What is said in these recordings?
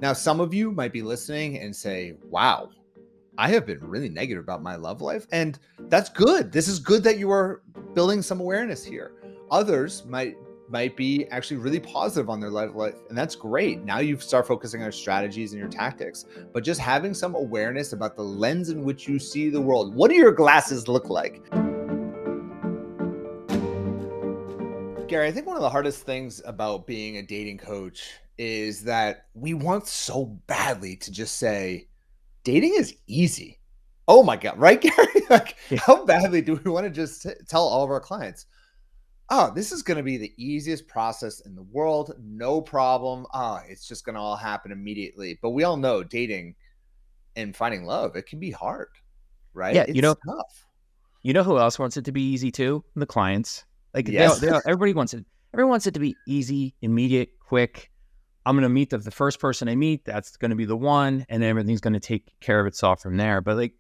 Now, some of you might be listening and say, wow, I have been really negative about my love life. And that's good. This is good that you are building some awareness here. Others might be actually really positive on their love life, and that's great. Now you start focusing on your strategies and your tactics, but just having some awareness about the lens in which you see the world. What do your glasses look like? Gary, I think one of the hardest things about being a dating coach is that we want so badly to just say, dating is easy. Oh my God, right, Gary? Like, Yeah. how badly do we want to just tell all of our clients, oh, this is going to be the easiest process in the world. No problem. It's just going to all happen immediately. But we all know dating and finding love, it can be hard, right? Yeah, It's tough. who else wants it to be easy too? The clients. Like Yes. everybody wants it. Everyone wants it to be easy, immediate, quick. I'm going to meet the first person I meet. That's going to be the one, and everything's going to take care of itself from there. But like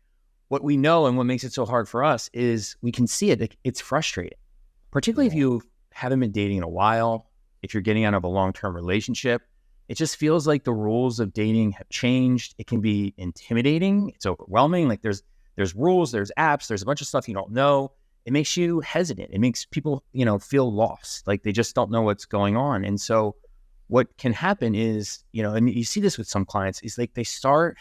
what we know and what makes it so hard for us is we can see it. It's frustrating, particularly if you haven't been dating in a while, if you're getting out of a long-term relationship. It just feels like the rules of dating have changed. It can be intimidating. It's overwhelming. Like there's rules, there's apps, there's a bunch of stuff you don't know. It makes you hesitant. It makes people, feel lost. Like they just don't know what's going on. And so what can happen is, and you see this with some clients, is like they start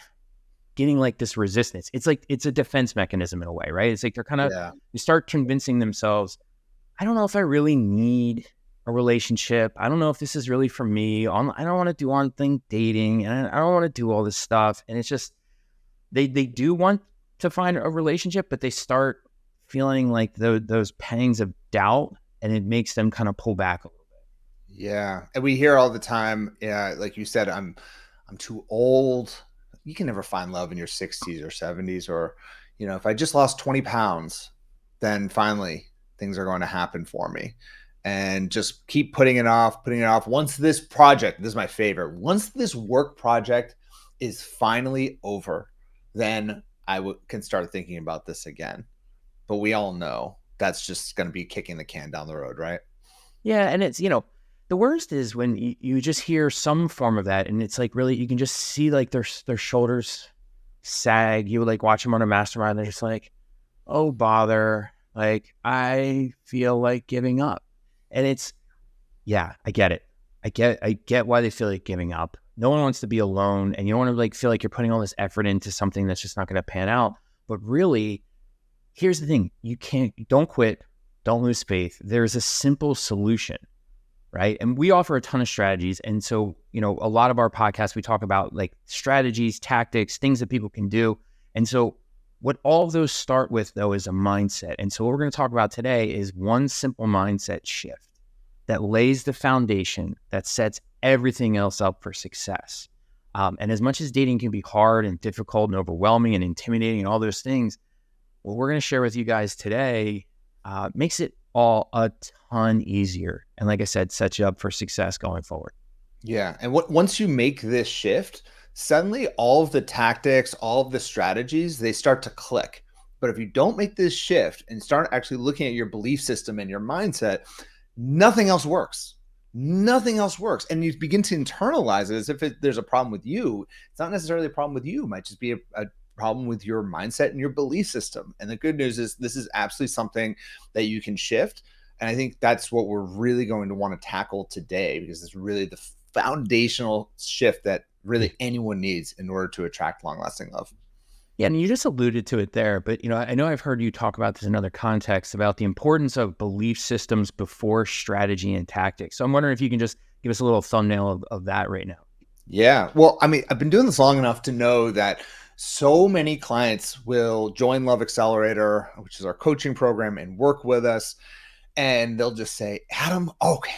getting like this resistance. It's like it's a defense mechanism in a way, right? It's like they're kind of, they start convincing themselves, I don't know if I really need a relationship. I don't know if this is really for me. I don't want to do on-thing dating, and I don't want to do all this stuff. And it's just, they do want to find a relationship, but they start feeling like those pangs of doubt, and it makes them kind of pull back a little bit. Yeah. And we hear all the time, like you said, I'm too old. You can never find love in your 60s or 70s, or, if I just lost 20 pounds, then finally things are going to happen for me. And just keep putting it off. Once this project, this is my favorite, once this work project is finally over, then I can start thinking about this again. But we all know that's just going to be kicking the can down the road, right? Yeah. And it's, the worst is when you just hear some form of that, and it's like really, you can just see like their shoulders sag. You would like watch them on a mastermind. They're just like, oh, bother. Like, I feel like giving up. And it's, yeah, I get it. I get why they feel like giving up. No one wants to be alone, and you don't want to like feel like you're putting all this effort into something that's just not going to pan out. But really, here's the thing. Don't quit. Don't lose faith. There's a simple solution, right? And we offer a ton of strategies. And so, a lot of our podcasts, we talk about like strategies, tactics, things that people can do. And so what all of those start with, though, is a mindset. And so what we're going to talk about today is one simple mindset shift that lays the foundation that sets everything else up for success. And as much as dating can be hard and difficult and overwhelming and intimidating and all those things, what we're going to share with you guys today makes it all a ton easier. And like I said, sets you up for success going forward. Yeah. And once you make this shift, suddenly all of the tactics, all of the strategies, they start to click. But if you don't make this shift and start actually looking at your belief system and your mindset, nothing else works. Nothing else works. And you begin to internalize it as if there's a problem with you. It's not necessarily a problem with you. It might just be a problem with your mindset and your belief system. And the good news is this is absolutely something that you can shift. And I think that's what we're really going to want to tackle today, because it's really the foundational shift that really anyone needs in order to attract long-lasting love. Yeah, and you just alluded to it there, but I know I've heard you talk about this in other contexts about the importance of belief systems before strategy and tactics. So I'm wondering if you can just give us a little thumbnail of that right now. Yeah. Well, I mean, I've been doing this long enough to know that so many clients will join Love Accelerator, which is our coaching program, and work with us. And they'll just say, Adam, okay,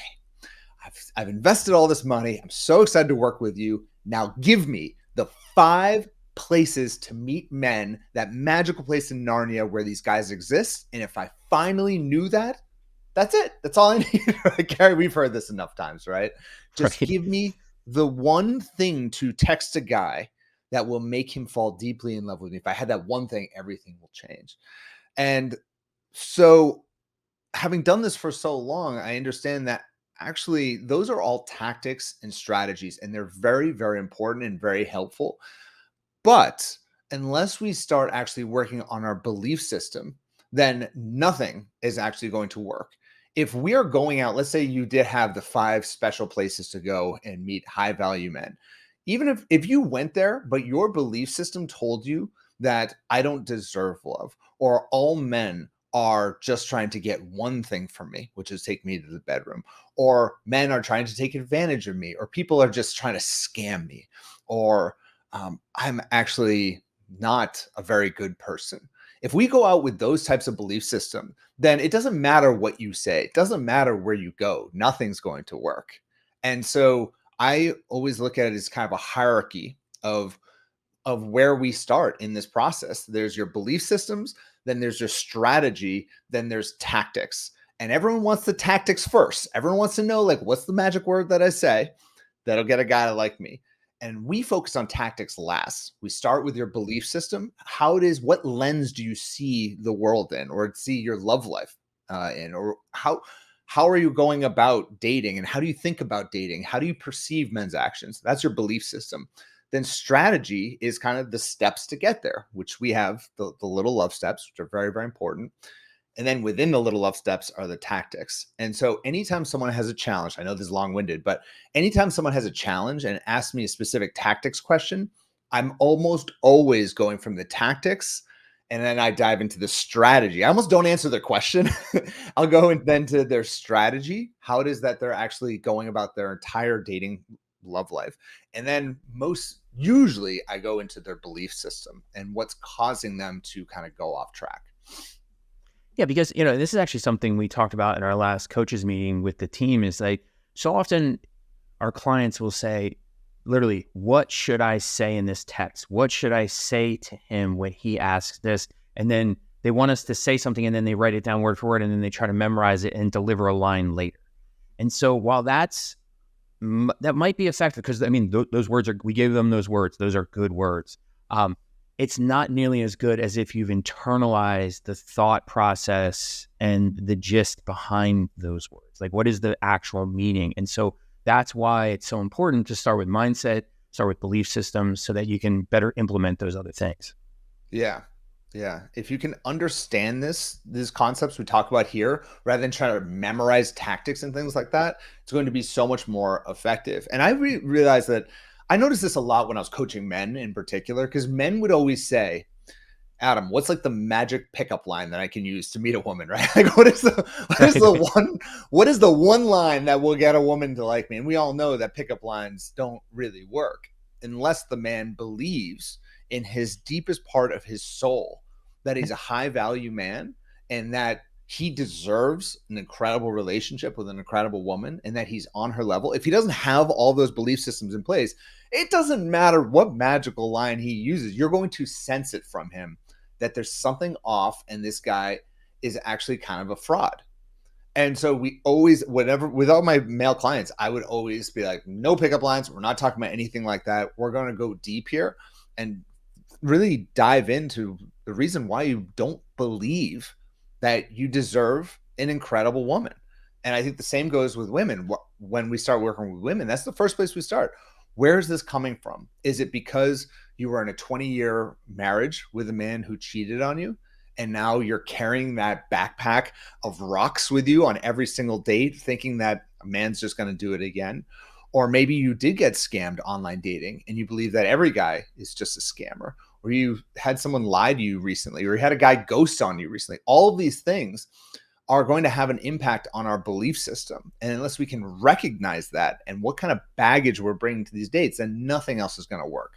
I've invested all this money. I'm so excited to work with you. Now give me the 5 places to meet men, that magical place in Narnia where these guys exist. And if I finally knew that, that's it. That's all I need. Right? Gary, we've heard this enough times, right? Just give me the one thing to text a guy that will make him fall deeply in love with me. If I had that one thing, everything will change. And so having done this for so long, I understand that Actually, those are all tactics and strategies, and they're very, very important and very helpful. But unless we start actually working on our belief system, then nothing is actually going to work. If we are going out, let's say you did have the 5 special places to go and meet high value men. Even if you went there, but your belief system told you that I don't deserve love, or all men are just trying to get one thing from me, which is take me to the bedroom, or men are trying to take advantage of me, or people are just trying to scam me, or I'm actually not a very good person. If we go out with those types of belief system, then it doesn't matter what you say. It doesn't matter where you go. Nothing's going to work. And so I always look at it as kind of a hierarchy of where we start in this process. There's your belief systems, then there's your strategy, then there's tactics. And everyone wants the tactics first. Everyone wants to know, like, what's the magic word that I say that'll get a guy to like me? And we focus on tactics last. We start with your belief system. How it is, what lens do you see the world in, or see your love life in, or how are you going about dating, and how do you think about dating? How do you perceive men's actions? That's your belief system. Then strategy is kind of the steps to get there, which we have the little love steps, which are very, very important. And then within the little love steps are the tactics. And so anytime someone has a challenge, I know this is long winded, but anytime someone has a challenge and asks me a specific tactics question, I'm almost always going from the tactics and then I dive into the strategy. I almost don't answer the question. I'll go and then to their strategy, how it is that they're actually going about their entire dating love life. And then most usually I go into their belief system and what's causing them to kind of go off track. Yeah, because this is actually something we talked about in our last coaches meeting with the team. Is like, so often our clients will say, literally, what should I say in this text? What should I say to him when he asks this? And then they want us to say something, and then they write it down word for word, and then they try to memorize it and deliver a line later. And so while that might be effective, because I mean, those words we gave them those words. Those are good words. It's not nearly as good as if you've internalized the thought process and the gist behind those words. Like, what is the actual meaning? And so that's why it's so important to start with mindset, start with belief systems, so that you can better implement those other things. Yeah. Yeah. If you can understand these concepts we talk about here, rather than trying to memorize tactics and things like that, it's going to be so much more effective. And I realized that I noticed this a lot when I was coaching men in particular, because men would always say, Adam, what's like the magic pickup line that I can use to meet a woman, right? Like what is the one line that will get a woman to like me? And we all know that pickup lines don't really work unless the man believes in his deepest part of his soul that he's a high value man and that he deserves an incredible relationship with an incredible woman and that he's on her level. If he doesn't have all those belief systems in place, it doesn't matter what magical line he uses. You're going to sense it from him that there's something off and this guy is actually kind of a fraud. And so we always, whenever, with all my male clients, I would always be like, no pickup lines. We're not talking about anything like that. We're going to go deep here and really dive into the reason why you don't believe that you deserve an incredible woman. And I think the same goes with women. When we start working with women, that's the first place we start. Where is this coming from? Is it because you were in a 20-year marriage with a man who cheated on you? And now you're carrying that backpack of rocks with you on every single date, thinking that a man's just going to do it again. Or maybe you did get scammed online dating and you believe that every guy is just a scammer, or you had someone lie to you recently, or you had a guy ghost on you recently. All of these things are going to have an impact on our belief system. And unless we can recognize that and what kind of baggage we're bringing to these dates, then nothing else is going to work.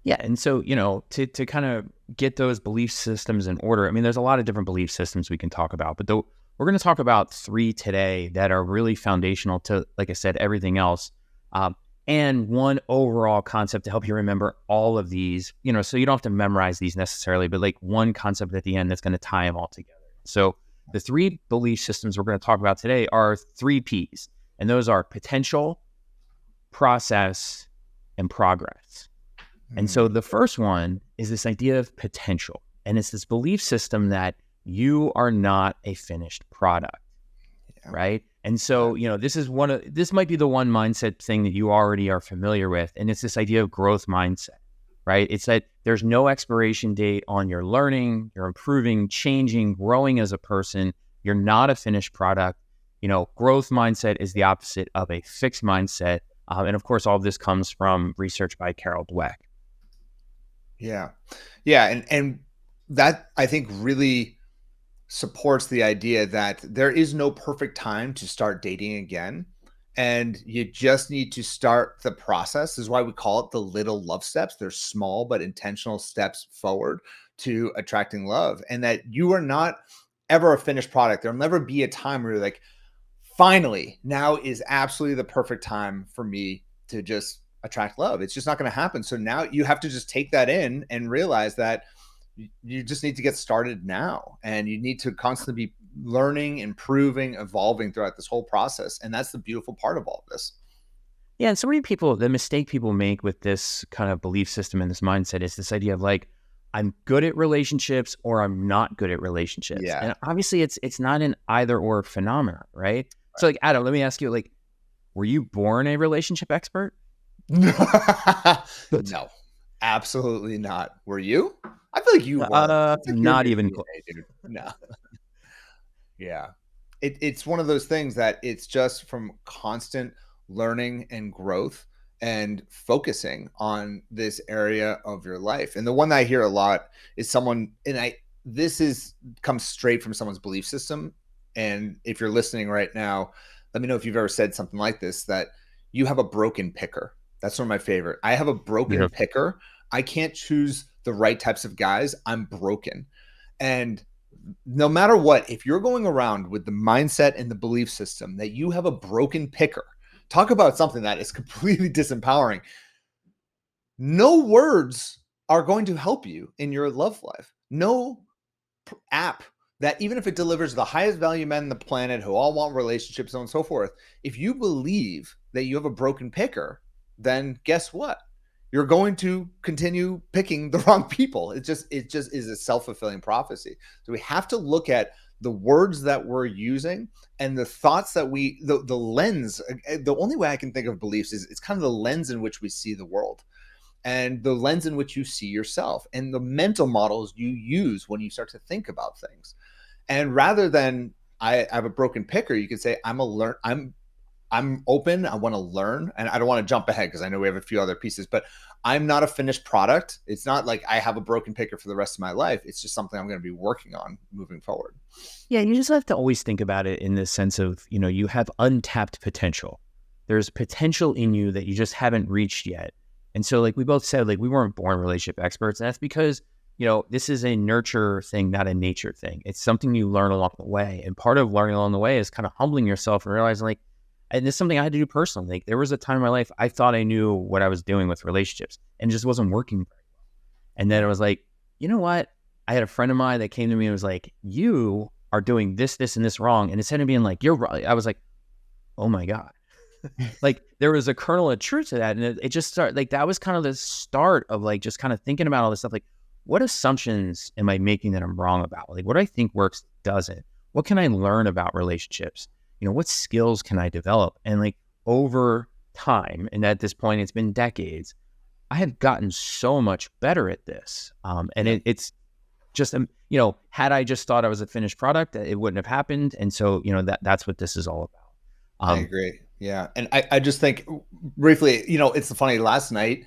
Yeah. And so, to kind of get those belief systems in order, I mean, there's a lot of different belief systems we can talk about, but we're going to talk about 3 today that are really foundational to, like I said, everything else. And one overall concept to help you remember all of these, so you don't have to memorize these necessarily, but like one concept at the end that's going to tie them all together. So the 3 belief systems we're going to talk about today are 3 P's, and those are potential, process, and progress. And so the first one is this idea of potential, and it's this belief system that you are not a finished product, right? And Yeah. so, this might be the one mindset thing that you already are familiar with. And it's this idea of growth mindset, right? It's that there's no expiration date on your learning, you're improving, changing, growing as a person. You're not a finished product. Growth mindset is the opposite of a fixed mindset. And of course, all of this comes from research by Carol Dweck. Yeah. Yeah. And that I think really supports the idea that there is no perfect time to start dating again. And you just need to start the process. This is why we call it the little love steps. They're small but intentional steps forward to attracting love. And that you are not ever a finished product. There'll never be a time where you're like, finally, now is absolutely the perfect time for me to just attract love. It's just not going to happen. So now you have to just take that in and realize that you just need to get started now, and you need to constantly be learning, improving, evolving throughout this whole process. And that's the beautiful part of all of this. Yeah, and so many people, the mistake people make with this kind of belief system and this mindset is this idea of like, I'm good at relationships or I'm not good at relationships. Yeah. And obviously it's not an either or phenomenon, right? So like, Adam, let me ask you, like, were you born a relationship expert? No, absolutely not. Were you? I feel like you were. It's like you're in Not your even close. DNA, dude. No. Yeah. It's one of those things that it's just from constant learning and growth and focusing on this area of your life. And the one that I hear a lot is someone, and this is comes straight from someone's belief system. And if you're listening right now, let me know if you've ever said something like this, that you have a broken picker. That's one of my favorite. I have a broken Yeah. picker. I can't choose the right types of guys. I'm broken. And no matter what, if you're going around with the mindset and the belief system that you have a broken picker, talk about something that is completely disempowering. No words are going to help you in your love life. No app that, even if it delivers the highest value men on the planet who all want relationships, so on and so forth, if you believe that you have a broken picker, then guess what? You're going to continue picking the wrong people. It just is a self-fulfilling prophecy. So we have to look at the words that we're using and the thoughts that the lens. The only way I can think of beliefs is it's kind of the lens in which we see the world, and the lens in which you see yourself, and the mental models you use when you start to think about things. And rather than I have a broken picker, you could say I'm open. I want to learn, and I don't want to jump ahead because I know we have a few other pieces, but I'm not a finished product. It's not like I have a broken picker for the rest of my life. It's just something I'm going to be working on moving forward. Yeah, you just have to always think about it in this sense of, you have untapped potential. There's potential in you that you just haven't reached yet. And so like we both said, like we weren't born relationship experts. And that's because, this is a nurture thing, not a nature thing. It's something you learn along the way. And part of learning along the way is kind of humbling yourself and realizing like, and this is something I had to do personally. Like there was a time in my life, I thought I knew what I was doing with relationships and it just wasn't working very well. And then it was like, you know what? I had a friend of mine that came to me and was like, you are doing this, this, and this wrong. And instead of being like, you're right, I was like, oh my God. Like there was a kernel of truth to that. And it just started, like that was kind of the start of like just kind of thinking about all this stuff. Like what assumptions am I making that I'm wrong about? Like what do I think works, doesn't? What can I learn about relationships? What skills can I develop? And like over time, and at this point, it's been decades, I have gotten so much better at this. And Yeah. it's just, had I just thought I was a finished product, it wouldn't have happened. And so, that's what this is all about. I agree. Yeah. And I just think briefly, it's funny. Last night,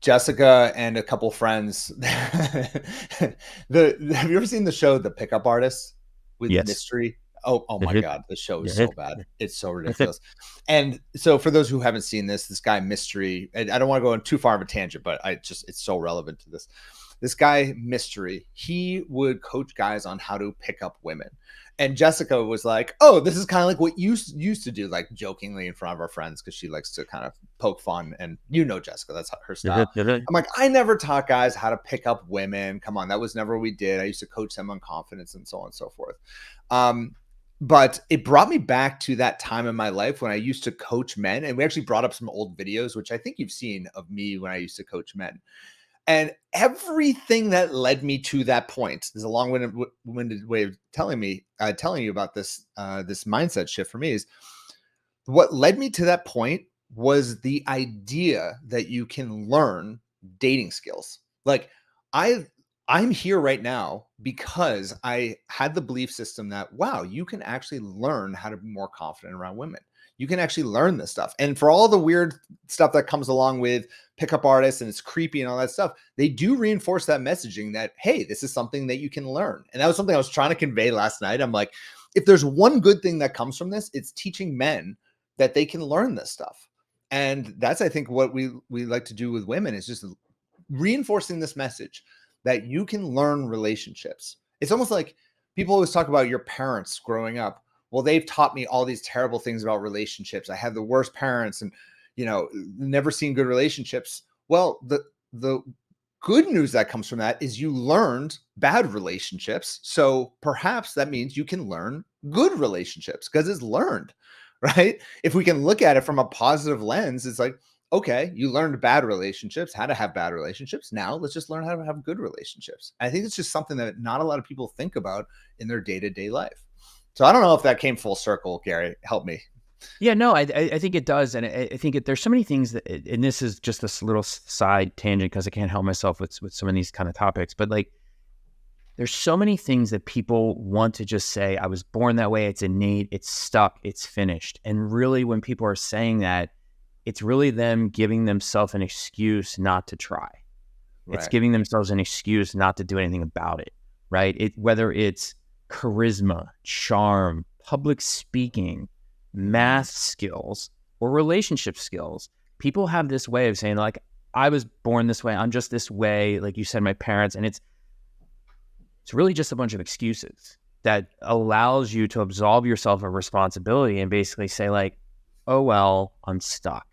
Jessica and a couple friends, have you ever seen the show The Pickup Artist with Yes. Mystery? Oh my Mhm. God, the show is Mhm. so bad. It's so ridiculous. And so for those who haven't seen this guy Mystery, and I don't want to go on too far of a tangent, but it's so relevant to this. This guy Mystery, he would coach guys on how to pick up women. And Jessica was like, "Oh, this is kind of like what you used to do," like jokingly in front of our friends, because she likes to kind of poke fun. And Jessica, that's her style. I'm like, I never taught guys how to pick up women. Come on, that was never what we did. I used to coach them on confidence and so on and so forth. But it brought me back to that time in my life when I used to coach men. And we actually brought up some old videos, which I think you've seen of me when I used to coach men. And everything that led me to that point, there's a long-winded way of telling you about this mindset shift for me, is what led me to that point was the idea that you can learn dating skills. Like I I'm here right now because I had the belief system that wow, you can actually learn how to be more confident around women. You can actually learn this stuff. And for all the weird stuff that comes along with pickup artists and it's creepy and all that stuff, they do reinforce that messaging that hey, this is something that you can learn. And that was something I was trying to convey last night. I'm like, if there's one good thing that comes from this, it's teaching men that they can learn this stuff. And that's, I think, what we like to do with women is just reinforcing this message that you can learn relationships. It's almost like people always talk about your parents growing up. Well, they've taught me all these terrible things about relationships. I had the worst parents and, never seen good relationships. Well, the good news that comes from that is you learned bad relationships. So perhaps that means you can learn good relationships because it's learned, right? If we can look at it from a positive lens, it's like, okay, you learned bad relationships, how to have bad relationships. Now let's just learn how to have good relationships. I think it's just something that not a lot of people think about in their day-to-day life. So I don't know if that came full circle, Gary. Help me. Yeah, no, I think it does. And I think there's so many things that, and this is just this little side tangent because I can't help myself with some of these kind of topics, but like, there's so many things that people want to just say, I was born that way. It's innate, it's stuck, it's finished. And really, when people are saying that, it's really them giving themselves an excuse not to try. Right. It's giving themselves an excuse not to do anything about it, right? Whether it's charisma, charm, public speaking, math skills, or relationship skills. People have this way of saying, like, I was born this way, I'm just this way, like you said, my parents, and it's really just a bunch of excuses that allows you to absolve yourself of responsibility and basically say, like, oh, well, I'm stuck.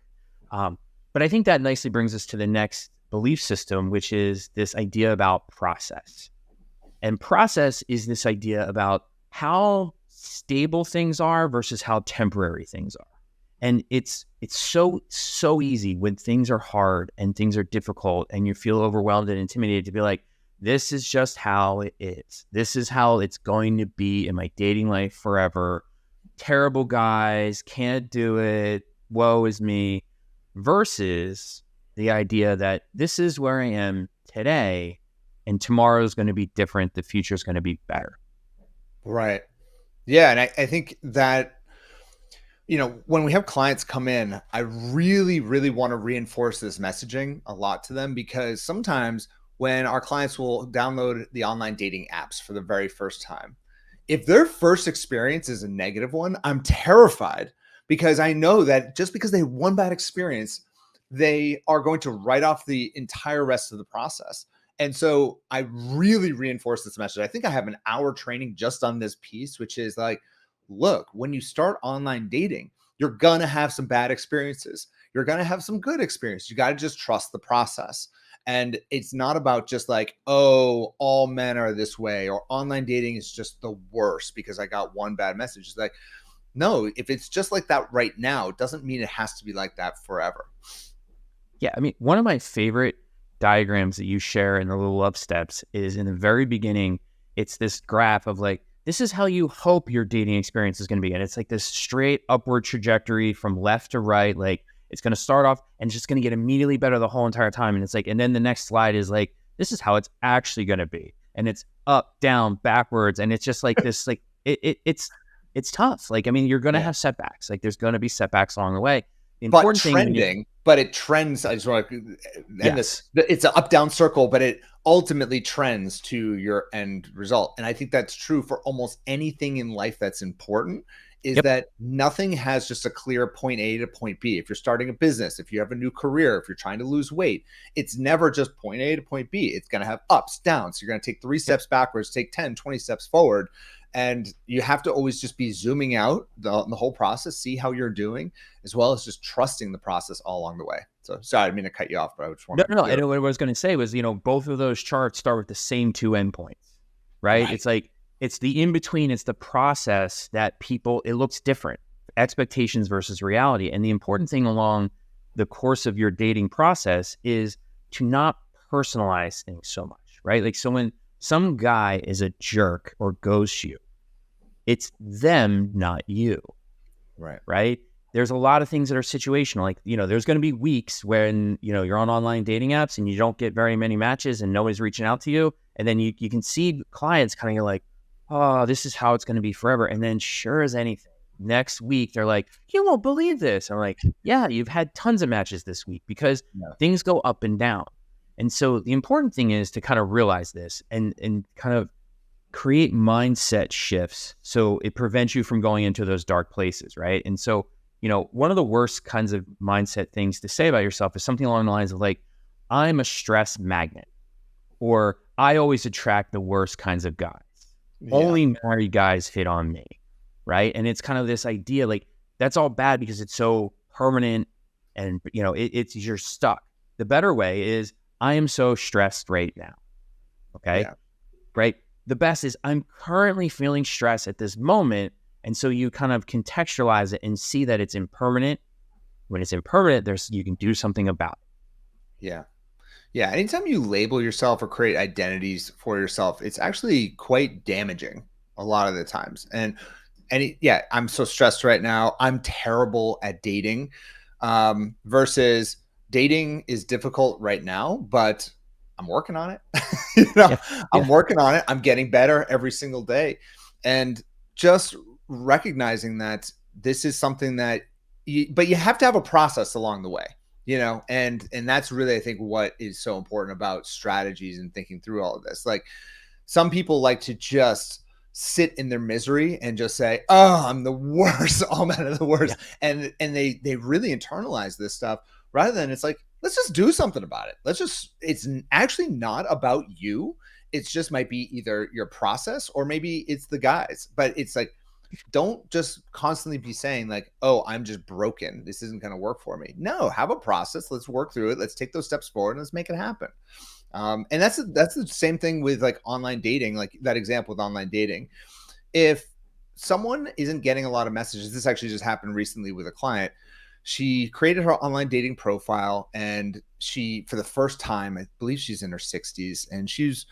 But I think that nicely brings us to the next belief system, which is this idea about process. And process is this idea about how stable things are versus how temporary things are. And it's so easy when things are hard and things are difficult and you feel overwhelmed and intimidated to be like, this is just how it is. This is how it's going to be in my dating life forever. Terrible guys, can't do it, woe is me. Versus the idea that this is where I am today and tomorrow is going to be different. The future is going to be better. Right. Yeah. And I think that, when we have clients come in, I really, really want to reinforce this messaging a lot to them, because sometimes when our clients will download the online dating apps for the very first time, if their first experience is a negative one, I'm terrified, because I know that just because they had one bad experience, they are going to write off the entire rest of the process. And so I really reinforce this message. I think I have an hour training just on this piece, which is like, look, when you start online dating, you're going to have some bad experiences. You're going to have some good experiences. You got to just trust the process. And it's not about just like, oh, all men are this way, or online dating is just the worst because I got one bad message. It's like, no, if it's just like that right now, it doesn't mean it has to be like that forever. Yeah. I mean, one of my favorite diagrams that you share in the little love steps is in the very beginning, it's this graph of like, this is how you hope your dating experience is going to be. And it's like this straight upward trajectory from left to right. Like, it's going to start off and it's just going to get immediately better the whole entire time. And it's like, and then the next slide is like, this is how it's actually going to be. And it's up, down, backwards. And it's just like this, like it's tough. Like, I mean, you're going to have setbacks. Like, there's going to be setbacks along the way. The important thing but it trends. I just want to end this. It's an up down circle, but it ultimately trends to your end result. And I think that's true for almost anything in life that's important, is that nothing has just a clear point A to point B. If you're starting a business, if you have a new career, if you're trying to lose weight, it's never just point A to point B. It's going to have ups, downs. You're going to take 3 steps backwards, take 10, 20 steps forward. And you have to always just be zooming out the whole process, see how you're doing, as well as just trusting the process all along the way. So sorry, I didn't mean to cut you off, but I just wanted No. I know what I was going to say was, both of those charts start with the same 2 endpoints, right? It's like, it's the in-between, it's the process that it looks different, expectations versus reality. And the important thing along the course of your dating process is to not personalize things so much, right? Like, so when some guy is a jerk or ghosts you, it's them, not you, Right. right? There's a lot of things that are situational. Like, there's going to be weeks when, you're on online dating apps and you don't get very many matches and nobody's reaching out to you. And then you can see clients kind of like, oh, this is how it's going to be forever. And then sure as anything, next week, they're like, you won't believe this. I'm like, yeah, you've had tons of matches this week because Yeah. things go up and down. And so the important thing is to kind of realize this and kind of create mindset shifts so it prevents you from going into those dark places, right? And so, one of the worst kinds of mindset things to say about yourself is something along the lines of like, I'm a stress magnet, or I always attract the worst kinds of guys. Yeah. Only married guys hit on me, right? And it's kind of this idea like that's all bad because it's so permanent and, it's you're stuck. The better way is I am so stressed right now, okay? Yeah. Right? The best is I'm currently feeling stress at this moment. And so you kind of contextualize it and see that it's impermanent. When it's impermanent, you can do something about it. Yeah. Yeah. Anytime you label yourself or create identities for yourself, it's actually quite damaging a lot of the times. Yeah, I'm so stressed right now. I'm terrible at dating. Versus dating is difficult right now, but I'm working on it. Yeah. I'm Yeah. working on it. I'm getting better every single day. And just recognizing that this is something that but you have to have a process along the way, and that's really, I think, what is so important about strategies and thinking through all of this. Like, some people like to just sit in their misery and just say, "Oh, I'm the worst. I'm out of the worst," Yeah. and they really internalize this stuff rather than it's like, let's just do something about it. It's actually not about you. It's just might be either your process or maybe it's the guys, but it's like, don't just constantly be saying like, oh, I'm just broken, this isn't going to work for me. No, have a process. Let's work through it. Let's take those steps forward and let's make it happen. And that's the same thing with like online dating, like that example with online dating. If someone isn't getting a lot of messages, this actually just happened recently with a client. She created her online dating profile, and she, for the first time, I believe she's in her 60s, and she's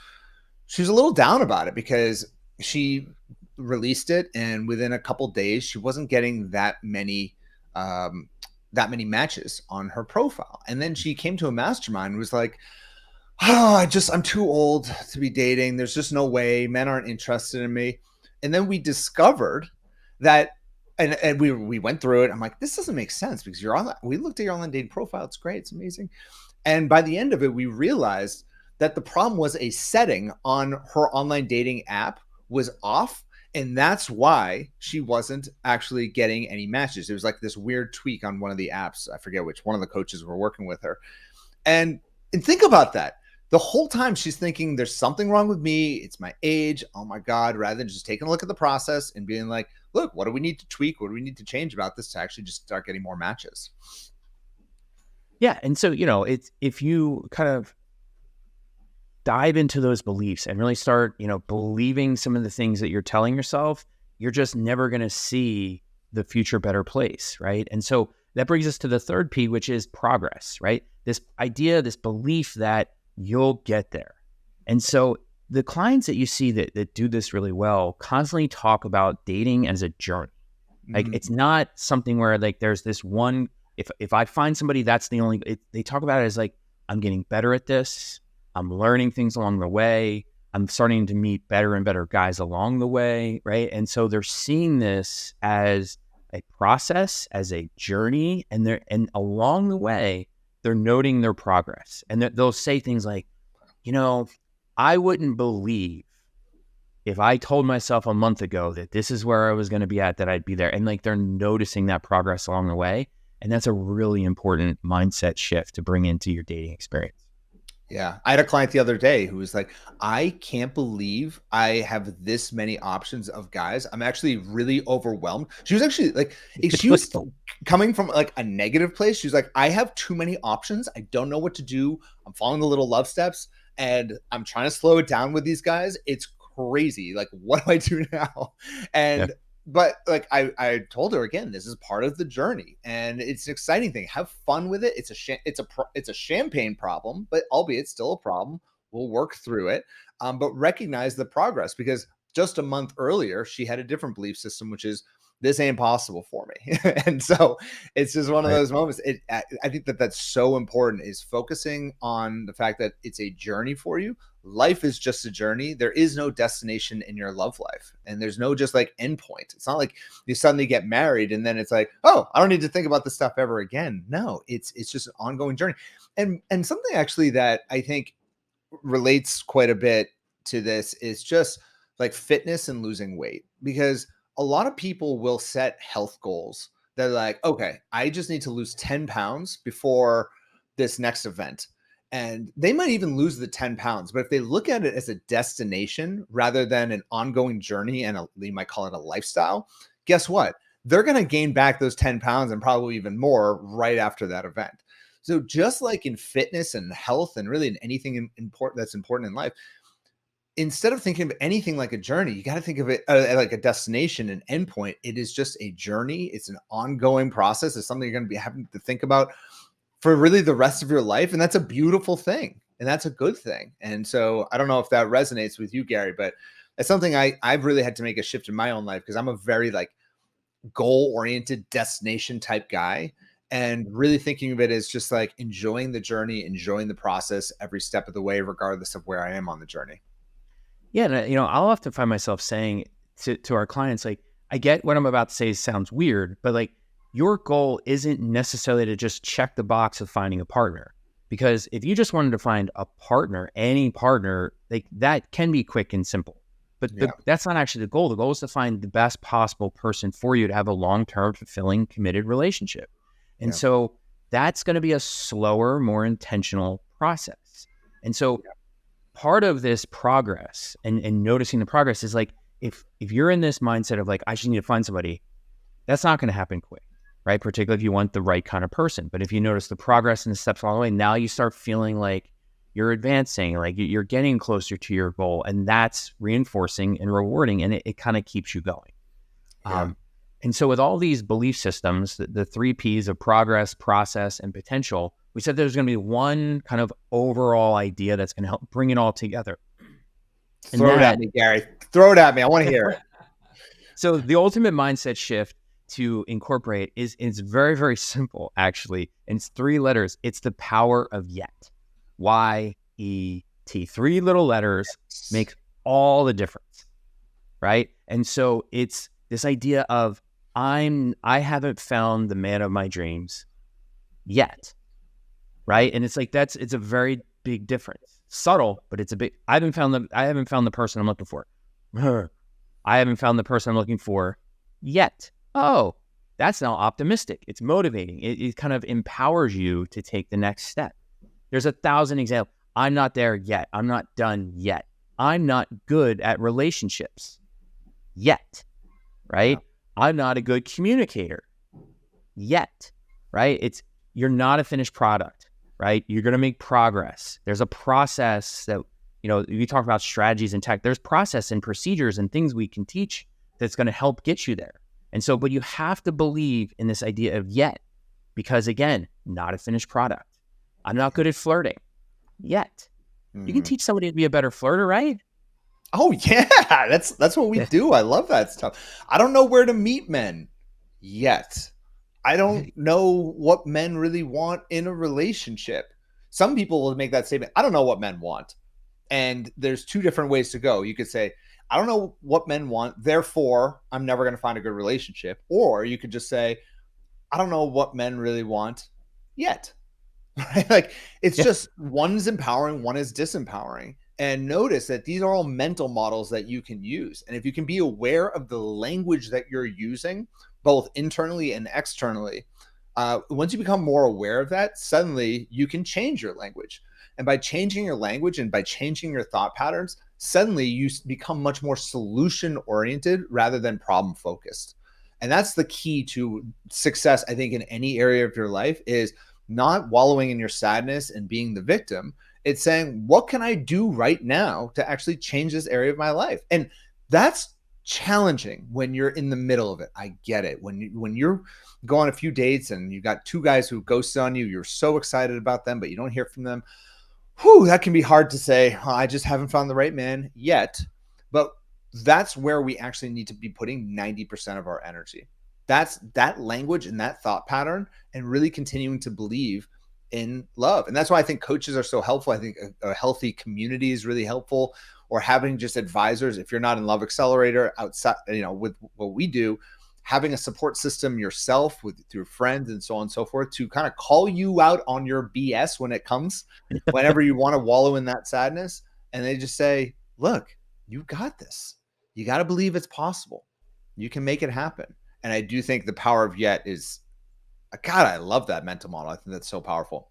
a little down about it because she released it, and within a couple days, she wasn't getting um, that many matches on her profile. And then she came to a mastermind and was like, oh, I'm too old to be dating. There's just no way. Men aren't interested in me. And then we discovered that, and we went through it. I'm like, this doesn't make sense because we looked at your online dating profile. It's great. It's amazing. And by the end of it, we realized that the problem was a setting on her online dating app was off. And that's why she wasn't actually getting any matches. It was like this weird tweak on one of the apps. I forget which one of the coaches were working with her. And think about that. The whole time she's thinking there's something wrong with me. It's my age. Oh my God. Rather than just taking a look at the process and being like, look, what do we need to tweak? What do we need to change about this to actually just start getting more matches? Yeah. And so, it's, if you kind of dive into those beliefs and really start, believing some of the things that you're telling yourself, you're just never going to see the future better place, right? And so that brings us to the third P, which is progress, right? This idea, this belief that you'll get there. And so the clients that you see that do this really well constantly talk about dating as a journey. Like, Mhm. it's not something where like there's this one, if I find somebody, that's the only, they talk about it as like, I'm getting better at this. I'm learning things along the way. I'm starting to meet better and better guys along the way, right? And so they're seeing this as a process, as a journey, and along the way, they're noting their progress. And they'll say things like, I wouldn't believe if I told myself a month ago that this is where I was going to be at, that I'd be there. And like, they're noticing that progress along the way. And that's a really important mindset shift to bring into your dating experience. Yeah. I had a client the other day who was like, I can't believe I have this many options of guys. I'm actually really overwhelmed. She was actually like, she was coming from like a negative place. She was like, I have too many options. I don't know what to do. I'm following the little love steps and I'm trying to slow it down with these guys. It's crazy. Like, what do I do now? Yeah. And but like I told her again, this is part of the journey, and it's an exciting thing. Have fun with it. It's a champagne problem, but albeit still a problem. We'll work through it, but recognize the progress, because just a month earlier she had a different belief system, which is this ain't possible for me. And so it's just one of Right. those moments. I think that that's so important, is focusing on the fact that it's a journey for you. Life is just a journey. There is no destination in your love life, and there's no just like end point. It's not like you suddenly get married and then it's like, oh, I don't need to think about this stuff ever again. No, it's just an ongoing journey. And something actually that I think relates quite a bit to this is just like fitness and losing weight, because a lot of people will set health goals. They're like, okay, I just need to lose 10 pounds before this next event. And they might even lose the 10 pounds. But if they look at it as a destination rather than an ongoing journey, and you might call it a lifestyle, guess what? They're going to gain back those 10 pounds and probably even more right after that event. So just like in fitness and health, and really in anything important that's important in life, instead of thinking of anything like a journey, you got to think of it like a destination, an endpoint. It is just a journey. It's an ongoing process. It's something you're going to be having to think about for really the rest of your life. And that's a beautiful thing. And that's a good thing. And so I don't know if that resonates with you, Gary, but it's something I've really had to make a shift in my own life, because I'm a very like goal oriented destination type guy, and really thinking of it as just like enjoying the journey, enjoying the process every step of the way, regardless of where I am on the journey. Yeah, and, I'll often find myself saying to our clients, like, I get what I'm about to say sounds weird, but like, your goal isn't necessarily to just check the box of finding a partner. Because if you just wanted to find a partner, any partner, like that can be quick and simple. But Yeah. that's not actually the goal. The goal is to find the best possible person for you to have a long-term, fulfilling, committed relationship. And Yeah. so that's going to be a slower, more intentional process. And so part of this progress and noticing the progress is like, if you're in this mindset of like, I just need to find somebody, that's not going to happen quick, right? Particularly if you want the right kind of person. But if you notice the progress and the steps along the way, now you start feeling like you're advancing, like you're getting closer to your goal, and that's reinforcing and rewarding, and it kind of keeps you going. Yeah. And so with all these belief systems, the three P's of progress, process, and potential, we said there's going to be one kind of overall idea that's going to help bring it all together. And Throw it at that, me, Gary. Throw it at me. I want to hear it. so the ultimate mindset shift to incorporate is very, very simple, actually. And it's three letters. It's the power of yet. Y-E-T. Three little letters make all the difference, right? And so it's this idea of I haven't found the man of my dreams yet, right? And it's like it's a very big difference. Subtle, but it's a big. I haven't found the person I'm looking for. I haven't found the person I'm looking for yet. Oh, that's now optimistic. It's motivating. It kind of empowers you to take the next step. There's 1,000 examples. I'm not there yet. I'm not done yet. I'm not good at relationships yet, right? Yeah. I'm not a good communicator yet, right? You're not a finished product, right? You're going to make progress. There's a process that, you talk about strategies and tech. There's process and procedures and things we can teach that's going to help get you there. And so, but you have to believe in this idea of yet, because again, not a finished product. I'm not good at flirting yet. You can teach somebody to be a better flirter, right? Oh yeah, that's what we do. I love that stuff. I don't know where to meet men yet. I don't know what men really want in a relationship. Some people will make that statement. I don't know what men want. And there's two different ways to go. You could say, I don't know what men want, therefore I'm never going to find a good relationship. Or you could just say, I don't know what men really want yet. Right? Like it's just one's empowering, one is disempowering. And notice that these are all mental models that you can use. And if you can be aware of the language that you're using, both internally and externally, once you become more aware of that, suddenly you can change your language. And by changing your language and by changing your thought patterns, suddenly you become much more solution oriented rather than problem focused. And that's the key to success, I think, in any area of your life, is not wallowing in your sadness and being the victim. It's saying, what can I do right now to actually change this area of my life? And that's challenging when you're in the middle of it. I get it. When you're go on a few dates and you got two guys who ghosted on you, you're so excited about them, but you don't hear from them. Whew, that can be hard to say. "Huh, I just haven't found the right man yet." But that's where we actually need to be putting 90% of our energy. That's that language and that thought pattern, and really continuing to believe in love. And that's why I think coaches are so helpful. I think a healthy community is really helpful, or having just advisors. If you're not in Love Accelerator outside, with what we do, having a support system yourself with through friends and so on and so forth to kind of call you out on your BS when it comes, whenever you want to wallow in that sadness. And they just say, look, you got this. You got to believe it's possible. You can make it happen. And I do think the power of yet is, God, I love that mental model. I think that's so powerful.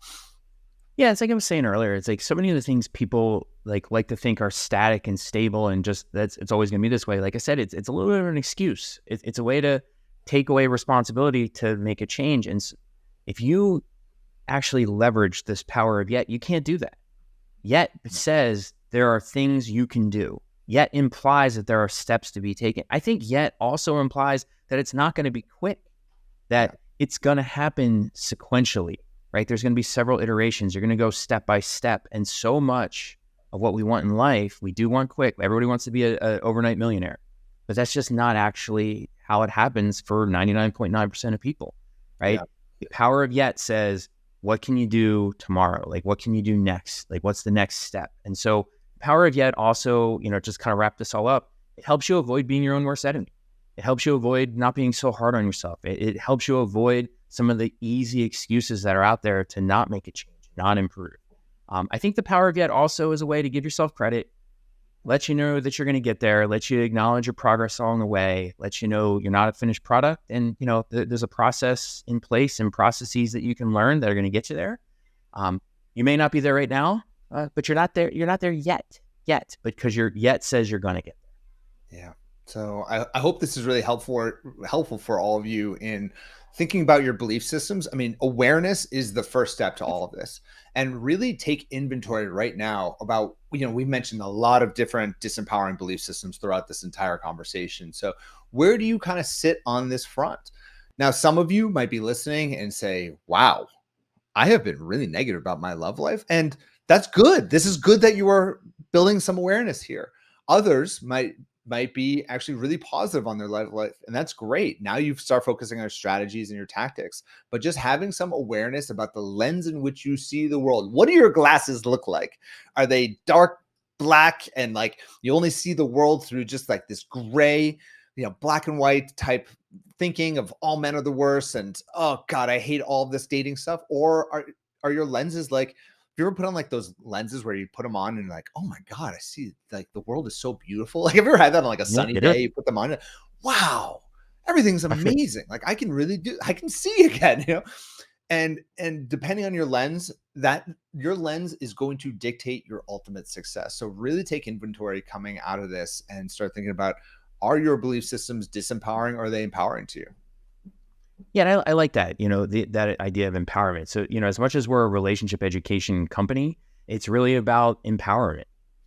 Yeah, it's like I was saying earlier. It's like so many of the things people like to think are static and stable, and just it's always going to be this way. Like I said, it's a little bit of an excuse. It's a way to take away responsibility to make a change. And if you actually leverage this power of yet, you can't do that. Yet says there are things you can do. Yet implies that there are steps to be taken. I think yet also implies that it's not going to be quick, that it's going to happen sequentially, right? There's going to be several iterations. You're going to go step by step. And so much of what we want in life, we do want quick. Everybody wants to be an overnight millionaire, but that's just not actually how it happens for 99.9% of people, right? Yeah. The power of yet says, what can you do tomorrow? Like, what can you do next? Like, what's the next step? And so power of yet also, just kind of wrap this all up. It helps you avoid being your own worst enemy. It helps you avoid not being so hard on yourself. It helps you avoid some of the easy excuses that are out there to not make a change, not improve. I think the power of yet also is a way to give yourself credit, let you know that you're going to get there, let you acknowledge your progress along the way, let you know you're not a finished product. And, there's a process in place and processes that you can learn that are going to get you there. You may not be there right now, but you're not there. You're not there yet, because your yet says you're going to get there. Yeah. So I hope this is really helpful for all of you in thinking about your belief systems. I mean, awareness is the first step to all of this, and really take inventory right now about, we mentioned a lot of different disempowering belief systems throughout this entire conversation. So where do you kind of sit on this front? Now, some of you might be listening and say, wow, I have been really negative about my love life. And that's good. This is good that you are building some awareness here. Others might be actually really positive on their life. And that's great. Now you start focusing on your strategies and your tactics, but just having some awareness about the lens in which you see the world. What do your glasses look like? Are they dark black and like you only see the world through just like this gray, black and white type thinking of all men are the worst and, oh God, I hate all this dating stuff? Or are your lenses like, you ever put on like those lenses where you put them on and like, oh my God, I see like the world is so beautiful. Like, have you ever had that on like a sunny day? You put them on, wow, everything's amazing. Like I can see again, and depending on your lens, that your lens is going to dictate your ultimate success. So really take inventory coming out of this and start thinking about, are your belief systems disempowering or are they empowering to you? Yeah, I like that, that idea of empowerment. So, as much as we're a relationship education company, it's really about empowerment.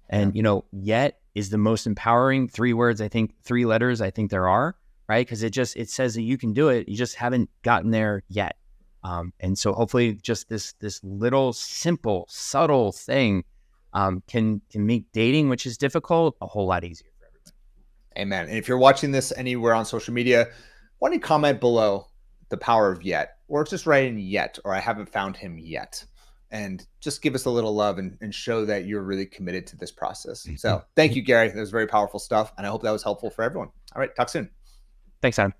And, yet is the most empowering 3 words, I think 3 letters, I think there are, right? Because it says that you can do it. You just haven't gotten there yet. And so hopefully just this little simple, subtle thing can make dating, which is difficult, a whole lot easier for everybody. Amen. And if you're watching this anywhere on social media, why don't you comment below the power of yet, or just write in yet, or I haven't found him yet, and just give us a little love and show that you're really committed to this process. So thank you, Gary. That was very powerful stuff. And I hope that was helpful for everyone. All right. Talk soon. Thanks, Adam.